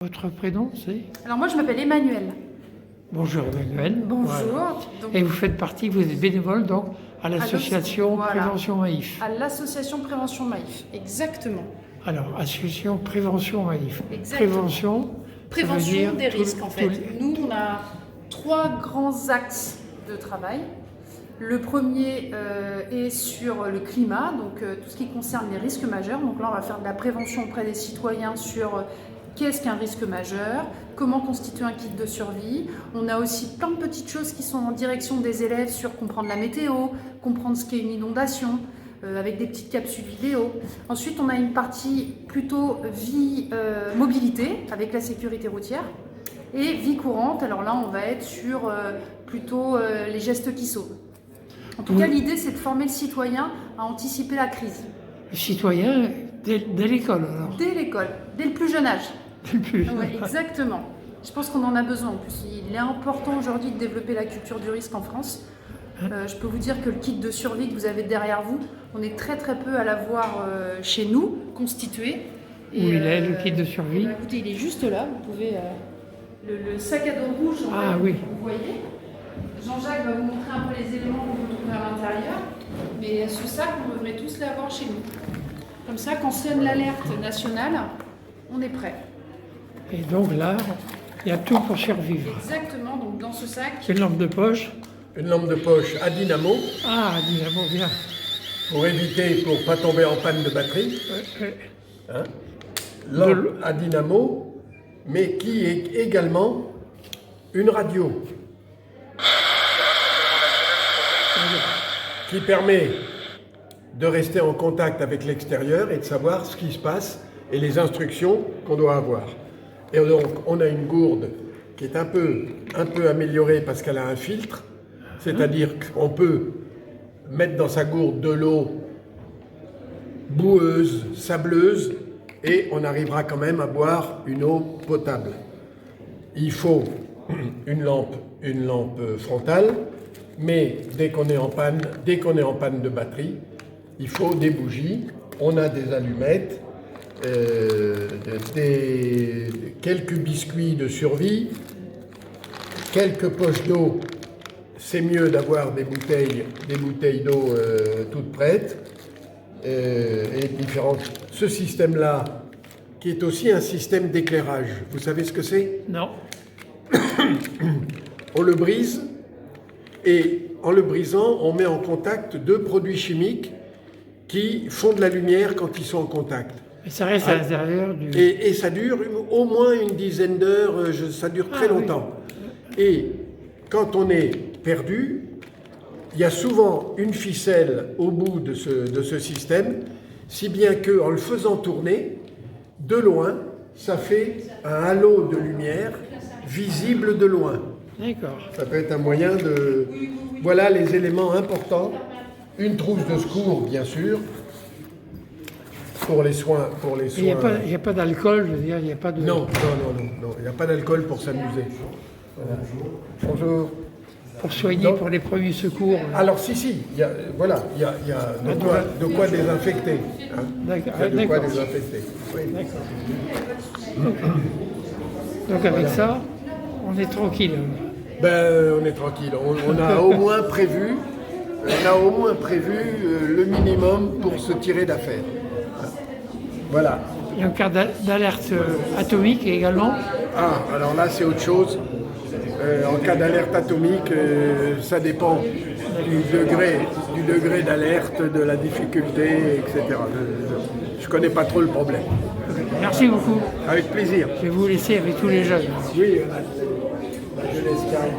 Votre prénom, c'est? Alors moi, je m'appelle Emmanuelle. Bonjour Emmanuel. Bonjour. Voilà. Donc, Et vous faites partie, vous êtes bénévole donc à l'association voilà. Prévention Maïf. À l'association Prévention Maïf, exactement. Alors, association Prévention Maïf. Exactement. Prévention Des risques en fait. Nous, on a 3 grands axes de travail. Le premier est sur le climat, donc tout ce qui concerne les risques majeurs. Donc là, on va faire de la prévention auprès des citoyens sur qu'est-ce qu'un risque majeur, comment constituer un kit de survie. On a aussi plein de petites choses qui sont en direction des élèves sur comprendre la météo, comprendre ce qu'est une inondation, avec des petites capsules vidéo. Ensuite, on a une partie plutôt vie mobilité, avec la sécurité routière. Et vie courante, alors là, on va être sur plutôt les gestes qui sauvent. En tout cas, l'idée, c'est de former le citoyen à anticiper la crise. Le citoyen dès l'école, alors? Dès l'école, dès le plus jeune âge. Dès le plus jeune Ouais, âge. exactement. Je pense qu'on en a besoin en plus. Il est important aujourd'hui de développer la culture du risque en France. Je peux vous dire que le kit de survie que vous avez derrière vous, on est très peu à l'avoir chez nous, constitué. Où il est, le kit de survie? Écoutez, il est juste là. Vous pouvez... le sac à dos rouge, en Ah fait, oui. vous voyez. Jean-Jacques va vous montrer un peu les éléments qu'on peut trouver à l'intérieur. Mais ce sac, on devrait tous l'avoir chez nous. Comme ça, quand sonne l'alerte nationale, on est prêt. Et donc là, il y a tout pour survivre. Exactement, donc dans ce sac, Une lampe de poche. Une lampe de poche à dynamo Ah, dynamo, bien. pour éviter, pour pas tomber en panne de batterie. Hein. Lampe à dynamo, mais qui est également une radio qui permet de rester en contact avec l'extérieur et de savoir ce qui se passe et les instructions qu'on doit avoir. Et donc, on a une gourde qui est un peu améliorée parce qu'elle a un filtre, c'est-à-dire qu'on peut mettre dans sa gourde de l'eau boueuse, sableuse, et on arrivera quand même à boire une eau potable. Il faut une lampe frontale, mais dès qu'on est en panne de batterie, il faut des bougies. On a des allumettes, quelques biscuits de survie, quelques poches d'eau. C'est mieux d'avoir des bouteilles d'eau toutes prêtes et différentes. Ce système-là, qui est aussi un système d'éclairage, vous savez ce que c'est? Non. On le brise et en le brisant, on met en contact 2 produits chimiques qui font de la lumière quand ils sont en contact. Mais ça reste à l'intérieur du... Et ça dure au moins une dizaine d'heures, ça dure très longtemps. Oui. Et quand on est perdu, il y a souvent une ficelle au bout de ce système, si bien qu'en le faisant tourner, de loin, ça fait un halo de lumière visible de loin. D'accord. Ça peut être un moyen de... Voilà les éléments importants. Une trousse de secours, bien sûr, pour les soins. Il n'y a pas d'alcool, je veux dire, il n'y a pas de... Non, il n'y a pas d'alcool pour s'amuser. Voilà. Bonjour. Pour soigner, Non. pour les premiers secours. Alors si, il y a de quoi désinfecter. Hein. D'accord. Il y a de quoi D'accord. désinfecter. Oui. Donc avec ça, on est tranquille. Ben, on est tranquille. On a au moins prévu, le minimum pour se tirer d'affaire. Voilà. Il y a un cas d'alerte atomique également. Ah, alors là, c'est autre chose. En cas d'alerte atomique, ça dépend du degré d'alerte, de la difficulté, etc. Je ne connais pas trop le problème. Merci beaucoup. Avec plaisir. Je vais vous laisser avec tous les jeunes. Oui, la jeunesse qui arrive.